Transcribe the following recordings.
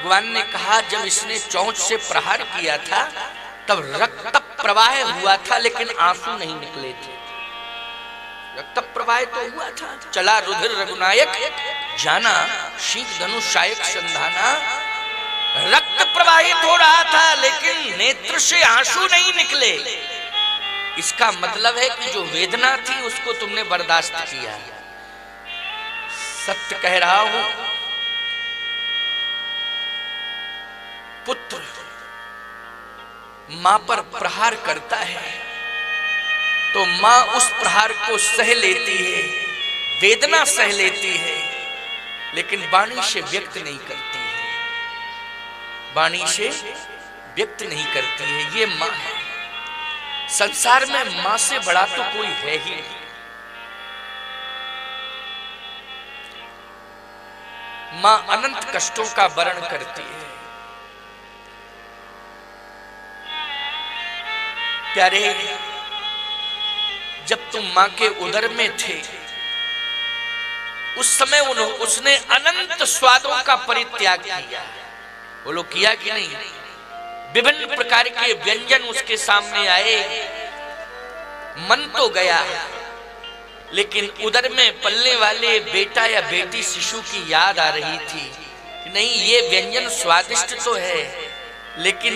भगवान ने कहा जब इसने चोंच से प्रहार किया था तब रक्त प्रवाह हुआ था लेकिन आंसू नहीं निकले थे। रक्त प्रवाह तो हुआ था, चला रुधिर रघुनायक जाना, शीख धनुषायक संधाना। रक्त प्रवाहित हो रहा था लेकिन नेत्र से आंसू नहीं निकले। इसका मतलब है कि जो वेदना थी उसको तुमने बर्दाश्त किया। सत्य कह रहा हूं, पुत्र मां पर प्रहार करता है तो मां उस प्रहार को सह लेती है, वेदना सह लेती है, लेकिन वाणी से व्यक्त नहीं करती है, वाणी से व्यक्त नहीं करती है। ये मां है। संसार में मां से बड़ा तो कोई है ही नहीं। मां अनंत कष्टों का वर्ण करती है। प्यारे, जब तुम मां के उदर में थे उस समय उसने अनंत स्वादों का परित्याग किया। बोलो किया कि नहीं? विभिन्न प्रकार के व्यंजन उसके सामने आए, मन तो गया लेकिन उदर में पलने वाले बेटा या बेटी शिशु की याद आ रही थी कि नहीं, ये व्यंजन स्वादिष्ट तो है लेकिन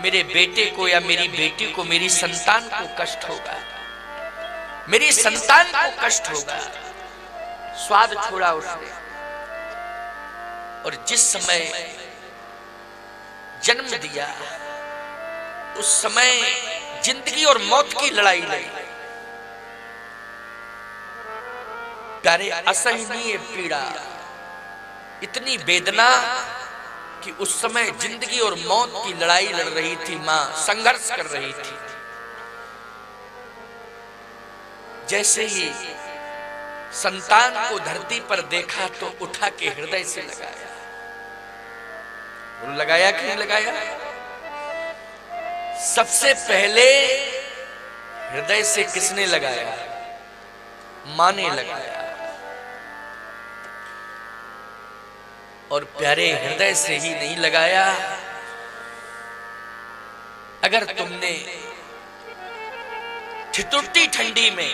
मेरे बेटे को या मेरी बेटी को, मेरी संतान को कष्ट होगा, मेरी संतान को कष्ट होगा। स्वाद छोड़ा उसने। और जिस समय जन्म दिया उस समय जिंदगी और मौत की लड़ाई लड़ी। प्यारे, असहनीय पीड़ा, इतनी वेदना कि उस समय जिंदगी और मौत की लड़ाई लड़ रही थी। मां संघर्ष कर रही थी। जैसे ही संतान को धरती पर देखा तो उठा के हृदय से लगाया। लगाया कि नहीं लगाया? सबसे पहले हृदय से किसने लगाया? मां ने लगाया। और प्यारे, हृदय से ही नहीं लगाया। अगर तुमने ठिठुरती ठंडी में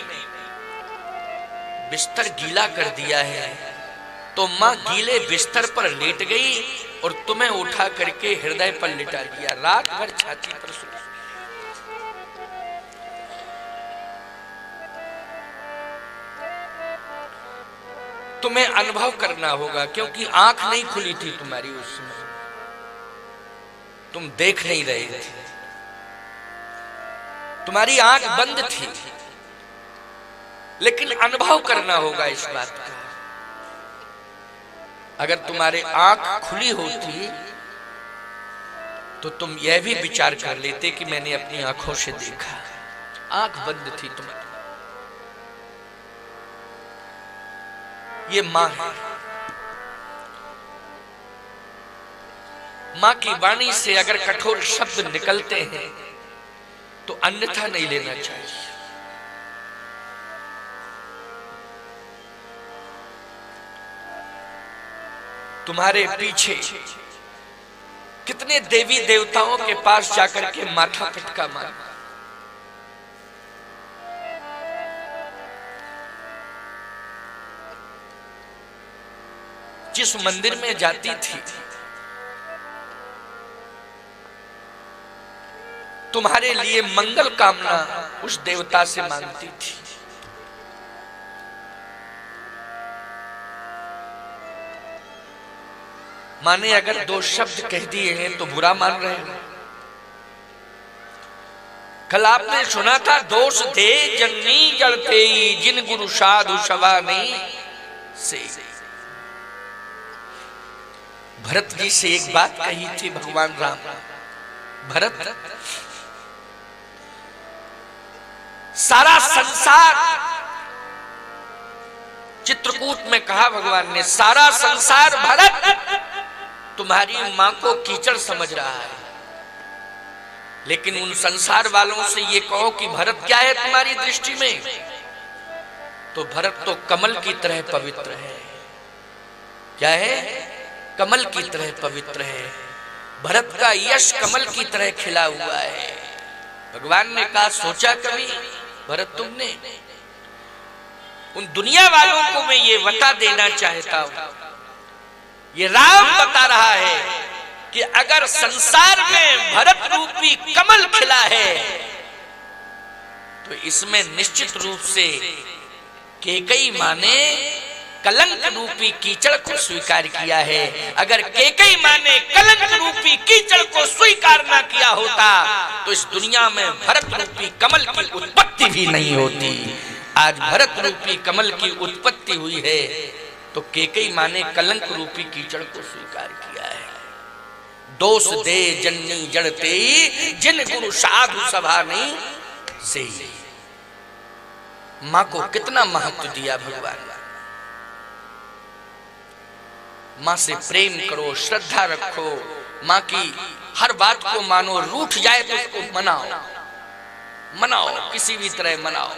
बिस्तर गीला कर दिया है तो मां गीले बिस्तर पर लेट गई और तुम्हें उठा करके हृदय पर लिटा दिया, रात भर छाती पर सो। तुम्हें अनुभव करना होगा क्योंकि आंख नहीं खुली थी तुम्हारी उस समय, तुम देख नहीं रहे थे, तुम्हारी आंख बंद थी। लेकिन अनुभव करना होगा इस बात का। अगर तुम्हारे आंख खुली होती तो तुम यह भी विचार कर लेते कि मैंने अपनी आंखों से देखा। आंख बंद थी तुम्हारी। ये मां है। मां की वाणी से अगर कठोर शब्द निकलते हैं तो अन्यथा नहीं लेना चाहिए। तुम्हारे पीछे कितने देवी देवताओं के पास जाकर के माथा पटका मारा। जिस मंदिर में जाती थी तुम्हारे लिए मंगल कामना उस देवता से मांगती थी। माने अगर दो शब्द कह दिए हैं तो बुरा मान रहे हो। कल आपने सुना था, दोष दे जननी जड़ते जिन गुरु साधु सभा नहीं से। भरत जी से एक बात कही थी भगवान राम, भरत सारा संसार, चित्रकूट में कहा भगवान ने, सारा संसार भरत तुम्हारी मां को कीचड़ समझ रहा है, लेकिन उन संसार वालों से ये कहो कि भरत क्या है तुम्हारी दृष्टि में, तो भरत तो कमल की तरह पवित्र है। क्या है? कमल की तरह पवित्र है, भरत का यश कमल की तरह खिला हुआ है। भगवान ने कहा, सोचा कभी भरत तुमने? उन दुनिया वालों को मैं ये बता देना चाहता हूं, ये राम बता रहा है कि अगर संसार में भरत रूपी कमल खिला है तो इसमें निश्चित रूप से कैकेयी मां ने कलंक रूपी कीचड़ को स्वीकार किया है। अगर कैकेयी मां ने कलंक रूपी कीचड़ को स्वीकार ना किया होता तो इस दुनिया में भरत रूपी कमल की उत्पत्ति भी नहीं होती। आज भरत रूपी कमल की उत्पत्ति हुई है तो कैकेयी मां ने कलंक रूपी कीचड़ को स्वीकार किया है। दोष दे जननी जड़ते जिन गुरु साधु सभा नहीं से। मां को कितना महत्व दिया भगवान। मां से प्रेम करो, श्रद्धा रखो, मां की हर बात को मानो, रूठ जाए तो उसको मनाओ, मनाओ, किसी भी तरह मनाओ।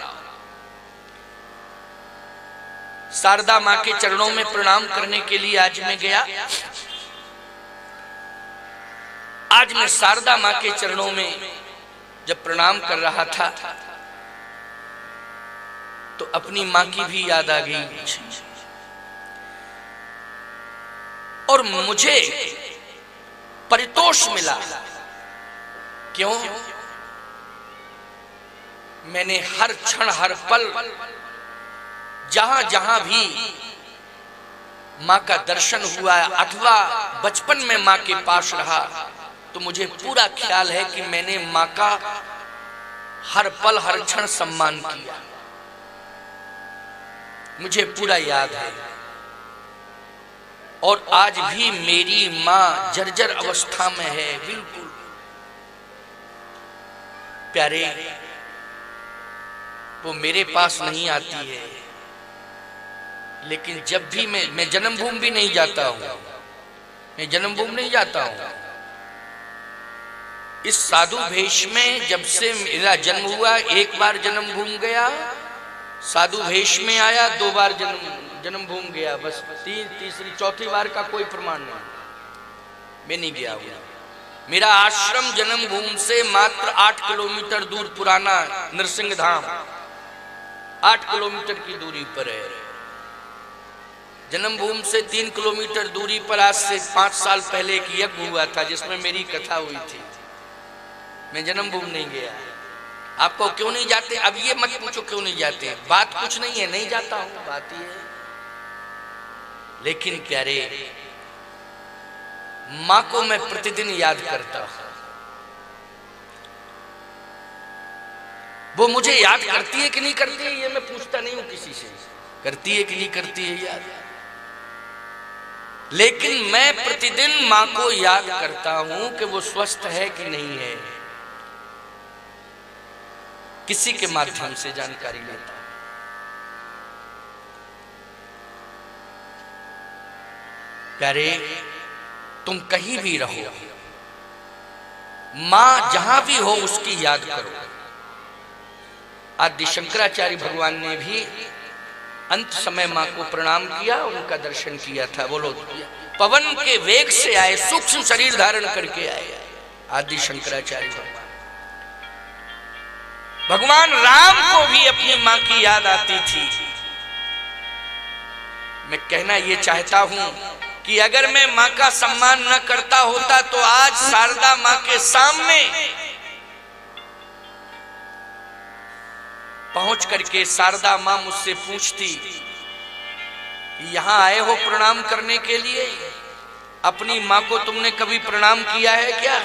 शारदा मां के चरणों में प्रणाम करने के लिए आज मैं गया। आज मैं शारदा मां के चरणों में जब प्रणाम कर रहा था तो अपनी मां की भी याद आ गई और मुझे परितोष मिला। क्यों? मैंने हर क्षण हर पल जहां जहां भी मां का दर्शन हुआ अथवा बचपन में मां के पास रहा तो मुझे पूरा ख्याल है कि मैंने मां का हर पल हर क्षण सम्मान किया। मुझे पूरा याद है। और आज भी मेरी मां जर्जर अवस्था में है, बिल्कुल। प्यारे, वो मेरे पास नहीं आती है, लेकिन जब भी मैं जन्मभूमि भी नहीं जाता हूं, मैं जन्मभूमि नहीं जाता हूं। इस साधु भेष में जब से मेरा जन्म हुआ, एक बार जन्मभूमि गया, साधु भेष में आया, 2 बार जन्मभूमि गया, बस तीसरी चौथी बार का कोई प्रमाण नहीं, मैं नहीं गया हूं। मेरा आश्रम जन्मभूमि से मात्र 8 किलोमीटर दूर पुराना नरसिंह धाम 8 किलोमीटर की दूरी पर है। जन्मभूमि से 3 किलोमीटर दूरी पर आज से 5 साल पहले एक यज्ञ हुआ था जिसमें मेरी कथा हुई थी। मैं जन्मभूमि नहीं गया। आपको क्यों नहीं जाते? अब ये मत पूछो क्यों नहीं जाते, बात कुछ नहीं है, नहीं जाता हूं, बात ये है। लेकिन प्यारे, मां को मैं प्रतिदिन याद करता हूं। वो मुझे याद करती है कि नहीं करती है ये मैं पूछता नहीं हूं किसी से, करती है कि नहीं करती है याद। लेकिन मैं प्रतिदिन मां को याद करता हूं कि वो स्वस्थ है कि नहीं है, किसी के माध्यम से जानकारी लेता हूं। प्यारे, तुम कहीं भी रहो, मां जहां भी हो उसकी याद करो। आदि शंकराचार्य भगवान ने भी अंत समय मां को प्रणाम किया, उनका दर्शन किया था। बोलो, पवन के वेग से आए, सूक्ष्म शरीर धारण करके आए आदि शंकराचार्य भगवान। भगवान राम को भी अपनी मां की याद आती थी। मैं कहना ये चाहता हूं कि अगर मैं मां का सम्मान न करता होता तो आज शारदा मां के सामने पहुंच करके शारदा मां मुझसे पूछती, यहां आए हो प्रणाम करने के लिए, अपनी मां को तुमने कभी प्रणाम किया है क्या?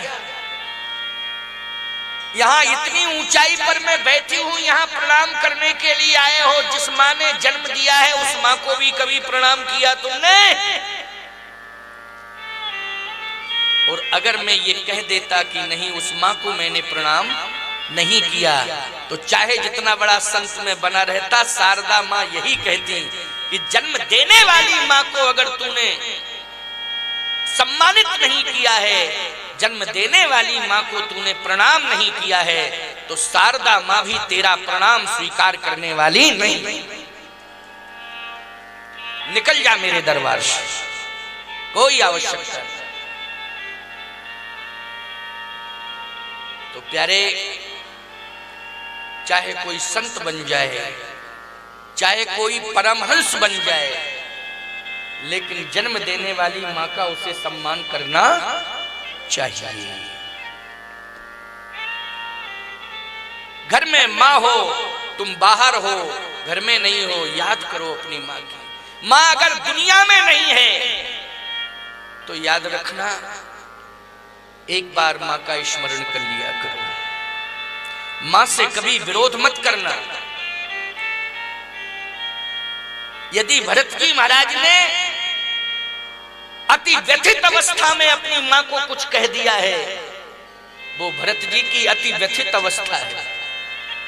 यहाँ इतनी ऊंचाई पर मैं बैठी हूं, यहाँ प्रणाम करने के लिए आए हो। जिस मां ने जन्म दिया है उस मां को भी कभी प्रणाम किया तुमने? और अगर मैं ये कह देता कि नहीं, उस मां को मैंने प्रणाम नहीं किया, तो चाहे जितना बड़ा संत में बना रहता, शारदा मां यही कहती कि जन्म देने वाली मां को अगर तूने सम्मानित नहीं किया है, जन्म देने वाली मां को तूने प्रणाम नहीं किया है, तो शारदा मां भी तेरा प्रणाम स्वीकार करने वाली नहीं। निकल जा मेरे दरबार से। कोई आवश्यकता नहीं। तो प्यारे, चाहे कोई संत बन जाए, चाहे कोई परमहंस बन जाए, लेकिन जन्म देने वाली मां का उसे सम्मान करना चाहिए। घर में मां हो, तुम बाहर हो, घर में नहीं हो, याद करो अपनी मां की। मां अगर दुनिया में नहीं है तो याद रखना, एक बार मां का स्मरण कर लिया करो। मां से कभी विरोध मत करना। यदि भरत जी महाराज ने अति व्यथित अवस्था में अपनी मां को कुछ कह दिया है, वो भरत जी की अति व्यथित अवस्था है,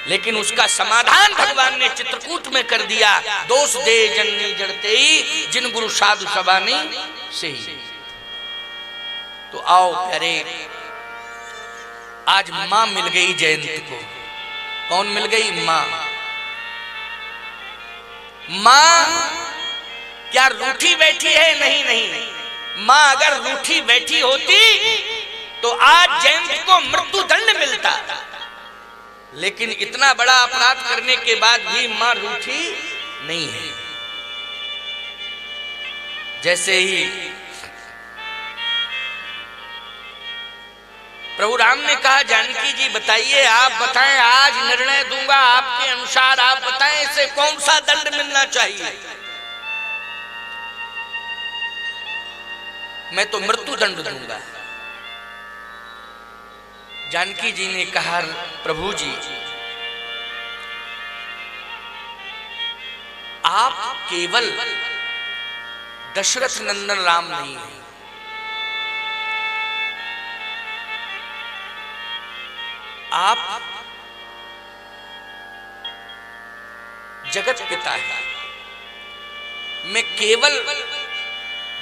लेकिन उसका समाधान भगवान ने चित्रकूट में कर दिया। दोष दे जननी जड़ते ही, जिन गुरु साधु सबानी से ही। तो आओ प्यारे, आज मां मिल गई जयंत को। कौन मिल गई? मां। मां क्या रूठी बैठी है? नहीं नहीं। मां अगर रूठी बैठी होती तो आज जयंत को मृत्यु दंड मिलता, लेकिन इतना बड़ा अपराध करने के बाद भी मां रूठी नहीं है। जैसे ही प्रभु राम ने कहा, जानकी जी बताइए, आप बताएं, आज निर्णय दूंगा आपके अनुसार, आप बताएं इसे कौन सा दंड मिलना चाहिए। मैं तो मृत्यु दंड दूंगा। जानकी जी ने कहा, प्रभु जी आप केवल दशरथ नंदन राम नहीं है, आप जगत पिता है। मैं केवल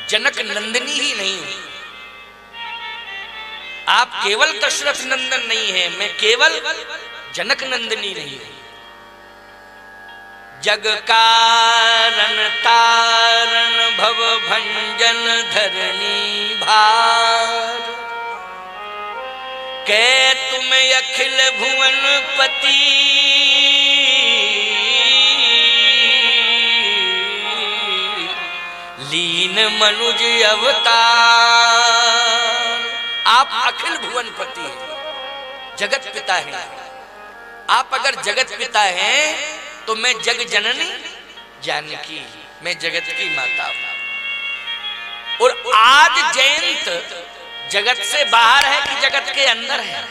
जनक नंदनी ही नहीं हूं, आप केवल दशरथ नंदन नहीं है, मैं केवल जनक नंदनी नहीं हूं। जग कारण तारण भव भंजन धरणी भार, कै तुम अखिल भुवन पति, लीन मनुज अवतार। आप अखिल भुवन पति हैं, जगत पिता हैं। आप अगर जगत पिता हैं तो मैं जग जननी जानकी, मैं जगत की माता हूं। और आज जयंत जगत से बाहर है कि जगत के अंदर है?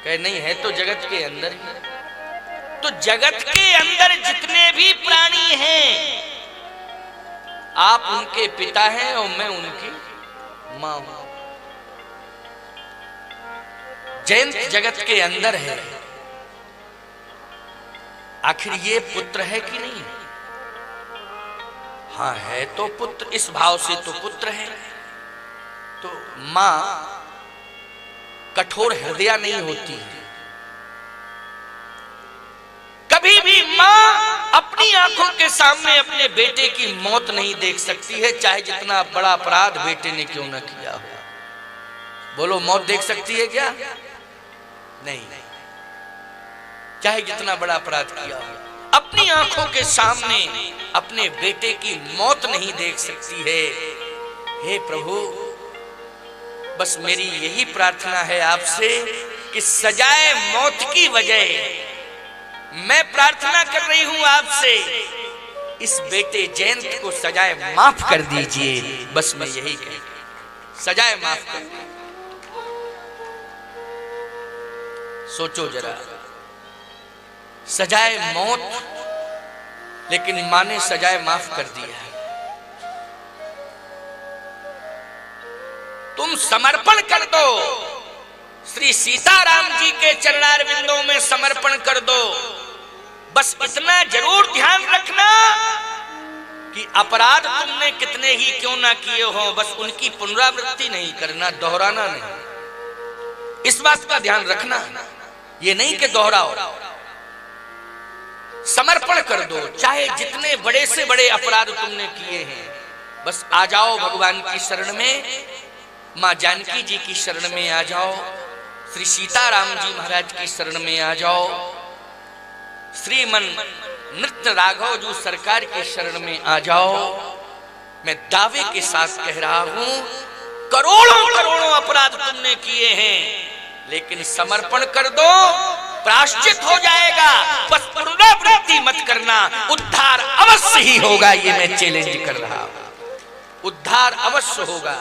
कहे नहीं है तो जगत के अंदर ही। तो जगत के अंदर जितने भी प्राणी हैं, आप उनके पिता हैं और मैं उनकी मां हूं। जयंत जगत के अंदर है, आखिर ये पुत्र है कि नहीं? हाँ है तो पुत्र, इस भाव से तो पुत्र है। तो मां कठोर हृदय नहीं होती है। कभी भी मां अपनी आंखों के सामने अपने बेटे की मौत नहीं देख सकती है, चाहे जितना बड़ा अपराध बेटे ने क्यों न किया हो। बोलो, मौत देख सकती है क्या? नहीं। चाहे जितना बड़ा अपराध किया हो, अपनी आंखों के सामने अपने बेटे की मौत नहीं देख सकती है। हे प्रभु, बस मेरी यही प्रार्थना है आपसे कि सजाए मौत की वजह मैं प्रार्थना कर रही हूं आपसे, इस बेटे जयंत को सजाए माफ कर दीजिए। बस मैं यही कह, सजाए माफ कर दीजिए। सोचो जरा, सजाए मौत, लेकिन मां ने सजाए माफ कर दिया। तुम समर्पण कर दो, श्री सीताराम जी के चरणारविंदों में समर्पण कर दो। बस इतना जरूर ध्यान रखना कि अपराध तुमने कितने ही क्यों ना किए हो, बस उनकी पुनरावृत्ति नहीं करना, दोहराना नहीं। इस बात का ध्यान रखना, ये नहीं कि दोहराओ। समर्पण कर दो, चाहे जितने बड़े से बड़े अपराध तुमने किए हैं, बस आ जाओ भगवान की शरण में, मां जानकी जी की शरण में आ जाओ, श्री सीताराम जी महाराज की शरण में आ जाओ, श्रीमन नृत्य राघव जी सरकार के शरण में आ जाओ। मैं दावे के साथ कह रहा हूं, करोड़ों करोड़ों अपराध तुमने किए हैं, लेकिन समर्पण कर दो, प्रायश्चित हो जाएगा। बस पुनरावृत्ति मत करना, उद्धार अवश्य ही होगा। ये मैं चैलेंज कर रहा हूं, उद्धार अवश्य होगा,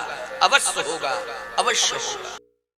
अवश्य होगा, अवश्य होगा।